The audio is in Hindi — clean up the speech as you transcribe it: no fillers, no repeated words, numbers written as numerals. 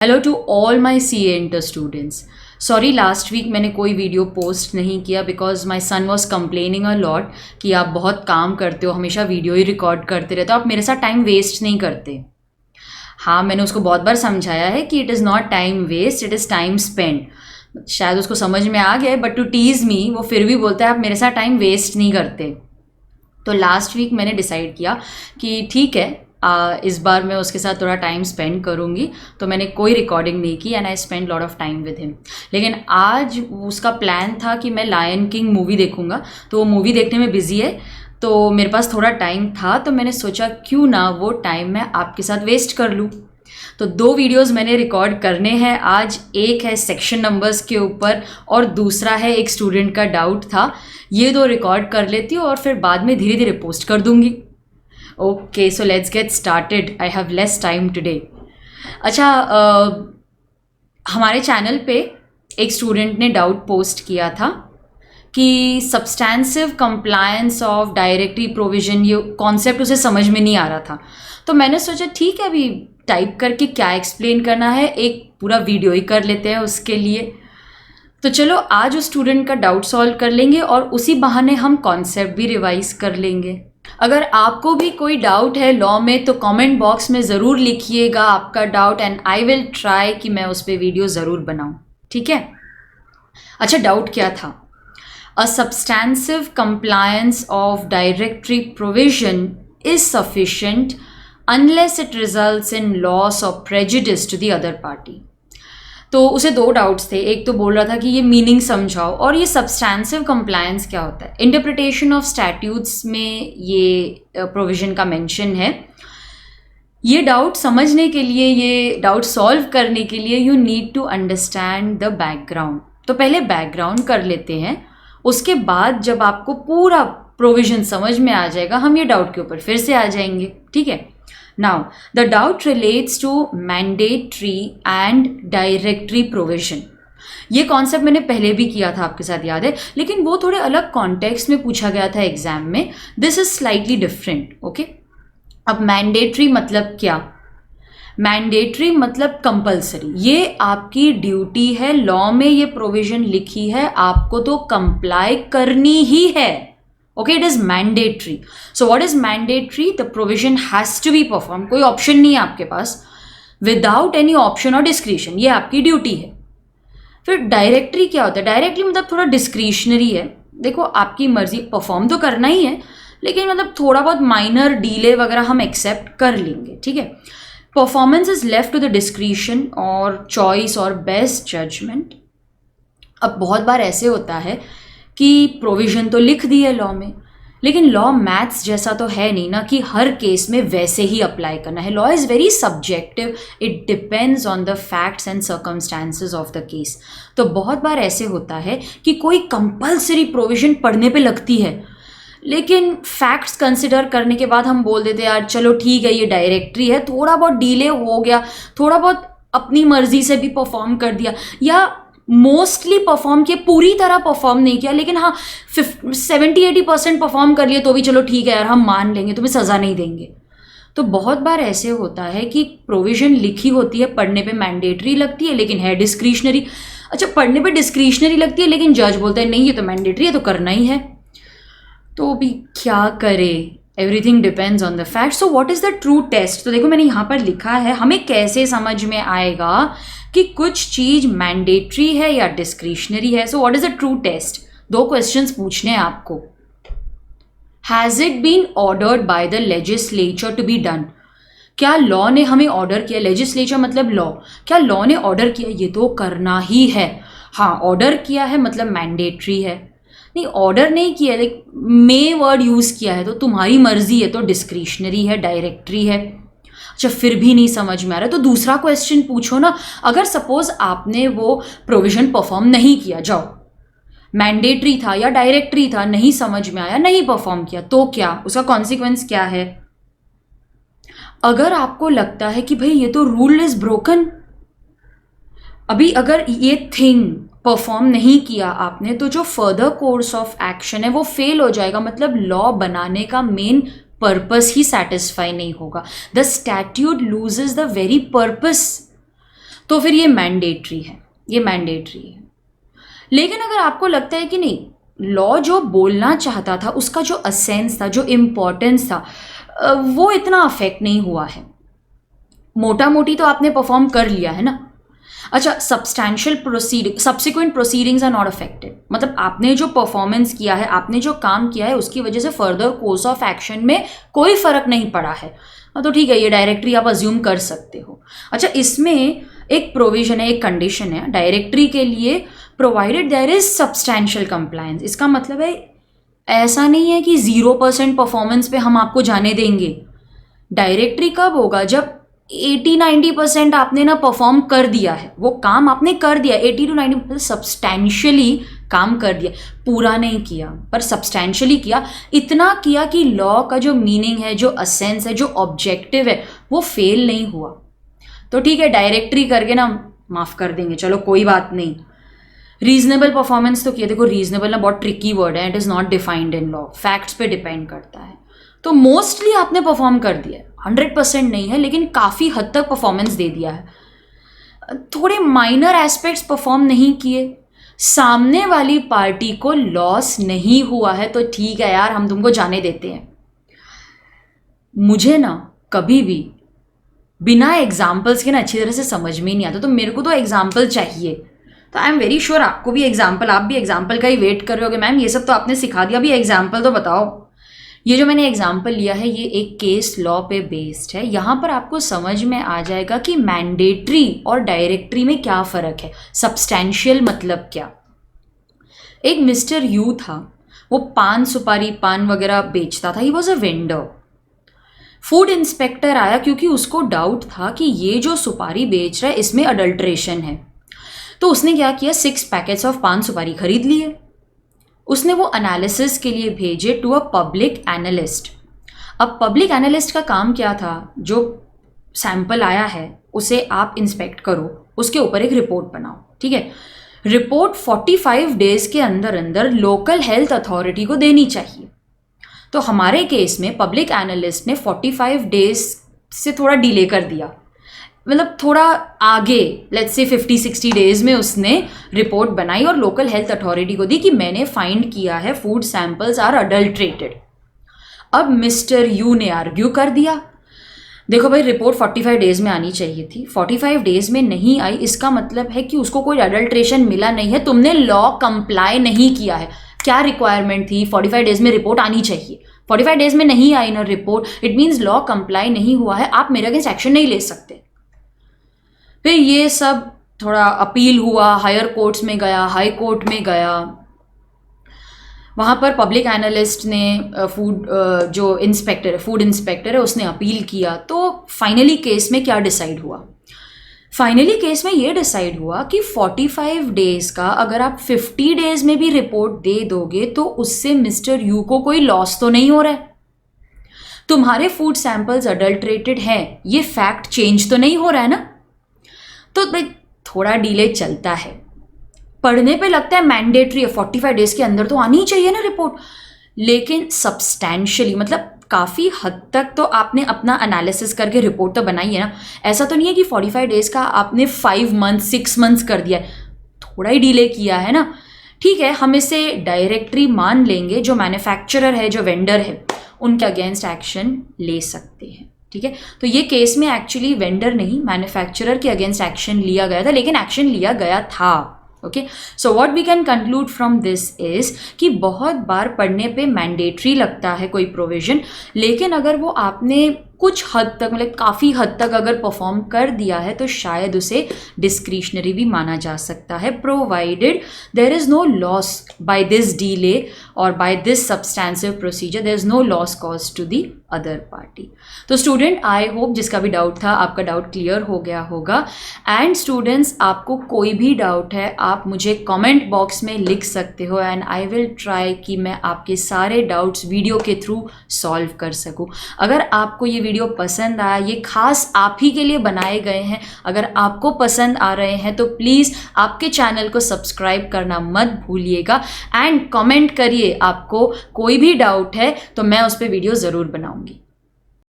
Hello to all my CA inter students. Sorry last week मैंने कोई वीडियो पोस्ट नहीं किया because my son was complaining a lot कि आप बहुत काम करते हो, हमेशा वीडियो ही रिकॉर्ड करते रहते हो, आप मेरे साथ टाइम वेस्ट नहीं करते। हाँ, मैंने उसको बहुत बार समझाया है कि it is not time waste, it is time spend. शायद उसको समझ में आ गया है, बट टू टीज़ मी वो फिर भी बोलता है आप मेरे साथ टाइम वेस्ट नहीं करते। तो लास्ट वीक मैंने डिसाइड किया कि ठीक है, इस बार मैं उसके साथ थोड़ा टाइम स्पेंड करूँगी। तो मैंने कोई रिकॉर्डिंग नहीं की and I spend lot of time with him. लेकिन आज उसका प्लान था कि मैं लायन किंग मूवी देखूँगा, तो वो मूवी देखने में बिज़ी है, तो मेरे पास थोड़ा टाइम था, तो मैंने सोचा क्यों ना वो टाइम मैं आपके साथ वेस्ट कर लूँ। तो 2 वीडियोस मैंने रिकॉर्ड करने हैं आज। एक है सेक्शन नंबर्स के ऊपर और दूसरा है एक स्टूडेंट का डाउट था। ये 2 रिकॉर्ड कर लेती हूँ और फिर बाद में धीरे धीरे पोस्ट कर दूँगी। Okay, so let's get started, I have less time today. अच्छा, हमारे चैनल पे एक स्टूडेंट ने डाउट पोस्ट किया था कि substantive compliance of directory provision, ये कॉन्सेप्ट उसे समझ में नहीं आ रहा था। तो मैंने सोचा ठीक है, अभी टाइप करके क्या एक्सप्लेन करना है, एक पूरा वीडियो ही कर लेते हैं उसके लिए। तो चलो आज उस स्टूडेंट का डाउट सॉल्व कर लेंगे और उसी बहाने हम कॉन्सेप्ट भी रिवाइज कर लेंगे। अगर आपको भी कोई डाउट है लॉ में तो कमेंट बॉक्स में ज़रूर लिखिएगा आपका doubt and I will try कि मैं उस पर वीडियो ज़रूर बनाऊं। ठीक है। अच्छा, डाउट क्या था? A substantive compliance of directory provision is sufficient unless it results in loss or prejudice to the other party। तो उसे 2 डाउट्स थे। एक तो बोल रहा था कि ये मीनिंग समझाओ, और ये सब्सटेंसिव कंप्लायंस क्या होता है। इंटरप्रिटेशन ऑफ स्टैट्यूट्स में ये प्रोविजन का मेंशन है। ये डाउट समझने के लिए, ये डाउट सॉल्व करने के लिए you need to understand the background. तो पहले बैकग्राउंड कर लेते हैं, उसके बाद जब आपको पूरा प्रोविजन समझ में आ जाएगा हम ये डाउट के ऊपर फिर से आ जाएंगे। ठीक है। Now, the doubt relates to mandatory and directory provision। ये कॉन्सेप्ट मैंने पहले भी किया था, आपके साथ याद है, लेकिन वो थोड़े अलग कॉन्टेक्स्ट में पूछा गया था एग्जाम में। This is slightly different. Okay, अब मैंडेटरी मतलब क्या? मैंडेटरी मतलब कंपल्सरी, ये आपकी ड्यूटी है। लॉ में ये प्रोविजन लिखी है, आपको तो कंप्लाई करनी ही है। Okay, it is mandatory. So what is mandatory? The provision has to be performed. कोई ऑप्शन नहीं है आपके पास, विदाउट एनी ऑप्शन और डिस्क्रिशन, ये आपकी ड्यूटी है। फिर डायरेक्टरी क्या होता है? डायरेक्टली मतलब थोड़ा डिस्क्रिशनरी है। देखो, आपकी मर्जी, परफॉर्म तो करना ही है, लेकिन मतलब थोड़ा बहुत माइनर डीले वगैरह हम एक्सेप्ट कर लेंगे। ठीक है। Performance is left to the discretion और चॉइस और बेस्ट जजमेंट। अब बहुत बार ऐसे होता है कि प्रोविजन तो लिख दी है लॉ में, लेकिन लॉ मैथ्स जैसा तो है नहीं ना कि हर केस में वैसे ही अप्लाई करना है। Law is very subjective, it depends on the facts and circumstances of the case. तो बहुत बार ऐसे होता है कि कोई कंपल्सरी प्रोविजन पढ़ने पे लगती है, लेकिन फैक्ट्स कंसिडर करने के बाद हम बोल देते हैं यार चलो ठीक है, ये डायरेक्टरी है, थोड़ा बहुत डीले हो गया, थोड़ा बहुत अपनी मर्जी से भी परफॉर्म कर दिया, या मोस्टली परफॉर्म किया, पूरी तरह परफॉर्म नहीं किया, लेकिन हाँ 70-80% परफॉर्म कर लिए तो भी चलो ठीक है यार, हम मान लेंगे, तुम्हें सज़ा नहीं देंगे। तो बहुत बार ऐसे होता है कि प्रोविजन लिखी होती है, पढ़ने पे मैंडेटरी लगती है लेकिन है डिस्क्रिशनरी। अच्छा, पढ़ने पे डिस्क्रिशनरी लगती है लेकिन जज बोलता है नहीं ये तो मैंडेटरी है, तो करना ही है। तो अभी क्या करे? Everything depends on the fact. So what is the true test? तो देखो मैंने यहाँ पर लिखा है, हमें कैसे समझ में आएगा कि कुछ चीज मैंडेटरी है या डिस्क्रिशनरी है। So what is the true test? 2 questions पूछने हैं आपको। Has it been ordered by the legislature to be done? क्या लॉ ने हमें ऑर्डर किया? लेजिस्लेचर मतलब लॉ। क्या लॉ ने ऑर्डर किया ये तो करना ही है? हाँ, ऑर्डर किया है मतलब मैंडेटरी है। नहीं, ऑर्डर नहीं किया, लाइक मे वर्ड यूज किया है तो तुम्हारी मर्जी है, तो डिस्क्रिशनरी है, डायरेक्टरी है। अच्छा, फिर भी नहीं समझ में आ रहा तो दूसरा क्वेश्चन पूछो ना। अगर सपोज आपने वो प्रोविजन परफॉर्म नहीं किया, जाओ मैंडेटरी था या डायरेक्टरी था, नहीं समझ में आया, नहीं परफॉर्म किया, तो क्या उसका कॉन्सिक्वेंस क्या है? अगर आपको लगता है कि भाई ये तो रूल इज ब्रोकन, अभी अगर ये थिंग परफॉर्म नहीं किया आपने, तो जो फर्दर कोर्स ऑफ एक्शन है वो फेल हो जाएगा। मतलब लॉ बनाने का मेन पर्पस ही सेटिस्फाई नहीं होगा। The statute loses the very purpose. तो फिर ये मैंडेटरी है, ये मैंडेटरी है। लेकिन अगर आपको लगता है कि नहीं, लॉ जो बोलना चाहता था, उसका जो असेंस था, जो इम्पोर्टेंस था, वो इतना अफेक्ट नहीं हुआ है, मोटा मोटी तो आपने परफॉर्म कर लिया है ना। अच्छा, substantial proceeding, subsequent proceedings are not affected, मतलब आपने जो परफॉर्मेंस किया है, आपने जो काम किया है, उसकी वजह से फर्दर कोर्स ऑफ एक्शन में कोई फर्क नहीं पड़ा है, तो ठीक है, ये डायरेक्टरी आप अज्यूम कर सकते हो। अच्छा, इसमें एक प्रोविजन है, एक कंडीशन है डायरेक्टरी के लिए, provided there is substantial compliance. इसका मतलब है ऐसा नहीं है कि 0% परफॉर्मेंस पे हम आपको जाने देंगे। डायरेक्टरी कब होगा? जब 80-90% आपने ना परफॉर्म कर दिया है, वो काम आपने कर दिया, 80 to 90% सब्सटैंशियली काम कर दिया, पूरा नहीं किया पर सब्सटैंशियली किया, इतना किया कि लॉ का जो मीनिंग है, जो असेंस है, जो ऑब्जेक्टिव है, वो फेल नहीं हुआ। तो ठीक है, डायरेक्टरी करके ना माफ़ कर देंगे, चलो कोई बात नहीं। रीजनेबल परफॉर्मेंस तो किया, देखो रीजनेबल ना बहुत ट्रिकी वर्ड है, it is not defined in law, facts पे डिपेंड करता है। तो मोस्टली आपने परफॉर्म कर दिया है, 100% नहीं है, लेकिन काफ़ी हद तक परफॉर्मेंस दे दिया है। थोड़े माइनर एस्पेक्ट्स परफॉर्म नहीं किए, सामने वाली पार्टी को लॉस नहीं हुआ है, तो ठीक है यार, हम तुमको जाने देते हैं। मुझे ना कभी भी बिना एग्जाम्पल्स के ना अच्छी तरह से समझ में नहीं आता, तो मेरे को तो एग्जाम्पल चाहिए। तो आई एम वेरी श्योर आपको भी एग्जाम्पल, आप भी एग्जाम्पल का ही वेट कर रहे होगे, मैम ये सब तो आपने सिखा दिया, अभी एग्जाम्पल तो बताओ। ये जो मैंने एग्जाम्पल लिया है, ये एक केस लॉ पे बेस्ड है। यहाँ पर आपको समझ में आ जाएगा कि मैंडेटरी और डायरेक्टरी में क्या फ़र्क है, सब्सटैंशियल मतलब क्या। एक मिस्टर यू था, वो पान सुपारी, पान वगैरह बेचता था, he was a vendor. Food inspector आया क्योंकि उसको डाउट था कि ये जो सुपारी बेच रहा है, इसमें अडल्ट्रेशन है। तो उसने क्या किया, 6 पैकेट्स ऑफ पान सुपारी खरीद लिए। उसने वो एनालिसिस के लिए भेजे टू अ पब्लिक एनालिस्ट। अब पब्लिक एनालिस्ट का काम क्या था, जो सैंपल आया है उसे आप इंस्पेक्ट करो, उसके ऊपर एक रिपोर्ट बनाओ, ठीक है। रिपोर्ट 45 डेज के अंदर अंदर लोकल हेल्थ अथॉरिटी को देनी चाहिए। तो हमारे केस में पब्लिक एनालिस्ट ने 45 डेज से थोड़ा डिले कर दिया, मतलब थोड़ा आगे, लेट्स से 50-60 डेज में उसने रिपोर्ट बनाई और लोकल हेल्थ अथॉरिटी को दी कि मैंने फाइंड किया है फूड सैंपल्स आर अडल्ट्रेटेड। अब मिस्टर यू ने आर्ग्यू कर दिया, देखो भाई रिपोर्ट 45 डेज में आनी चाहिए थी, 45 डेज में नहीं आई, इसका मतलब है कि उसको कोई अडल्ट्रेशन मिला नहीं है, तुमने लॉ कंप्लाई नहीं किया है। क्या रिक्वायरमेंट थी, 45 डेज में रिपोर्ट आनी चाहिए, 45 डेज में नहीं आई ना report, it means law comply नहीं हुआ है, आप मेरे अगेंस्ट एक्शन नहीं ले सकते। फिर ये सब थोड़ा अपील हुआ, हायर कोर्ट्स में गया, हाई कोर्ट में गया, वहाँ पर पब्लिक एनालिस्ट ने जो इंस्पेक्टर है, फूड इंस्पेक्टर है, उसने अपील किया। तो फाइनली केस में क्या डिसाइड हुआ, फाइनली केस में ये डिसाइड हुआ कि 45 डेज का अगर आप 50 डेज में भी रिपोर्ट दे दोगे तो उससे मिस्टर यू को कोई लॉस तो नहीं हो रहा है, तुम्हारे फूड सैंपल्स अडल्ट्रेटेड हैं, ये फैक्ट चेंज तो नहीं हो रहा है ना। तो भाई थोड़ा डिले चलता है, पढ़ने पे लगता है मैंडेटरी है, 45 डेज के अंदर तो आनी चाहिए ना रिपोर्ट, लेकिन सब्सटैंशियली मतलब काफ़ी हद तक तो आपने अपना एनालिसिस करके रिपोर्ट तो बनाई है ना। ऐसा तो नहीं है कि 45 डेज का आपने 5 मंथ्स 6 मंथ्स कर दिया है, थोड़ा ही डिले किया है ना। ठीक है, हम इसे डायरेक्टरी मान लेंगे, जो मैन्युफैक्चरर है, जो वेंडर है, उनके अगेंस्ट एक्शन ले सकते हैं, ठीक है। तो ये केस में एक्चुअली वेंडर नहीं, मैन्युफैक्चरर के अगेंस्ट एक्शन लिया गया था, लेकिन एक्शन लिया गया था। Okay, so what we can conclude from this is कि बहुत बार पढ़ने पे मैंडेटरी लगता है कोई प्रोविजन, लेकिन अगर वो आपने कुछ हद तक, मतलब काफ़ी हद तक अगर परफॉर्म कर दिया है तो शायद उसे डिस्क्रिशनरी भी माना जा सकता है, provided there is no loss by this delay और by this substantive procedure, there is no loss cause to the other party. तो स्टूडेंट, आई होप जिसका भी डाउट था आपका डाउट क्लियर हो गया होगा। एंड स्टूडेंट्स, आपको कोई भी डाउट है आप मुझे कमेंट बॉक्स में लिख सकते हो, एंड आई विल ट्राई कि मैं आपके सारे डाउट्स वीडियो के थ्रू सॉल्व कर सकूं। अगर आपको ये वीडियो पसंद आया, ये खास आप ही के लिए बनाए गए हैं, अगर आपको पसंद आ रहे हैं तो प्लीज़ आपके चैनल को सब्सक्राइब करना मत भूलिएगा, एंड कमेंट करिए, आपको कोई भी डाउट है तो मैं उस पर वीडियो ज़रूर बनाऊँ।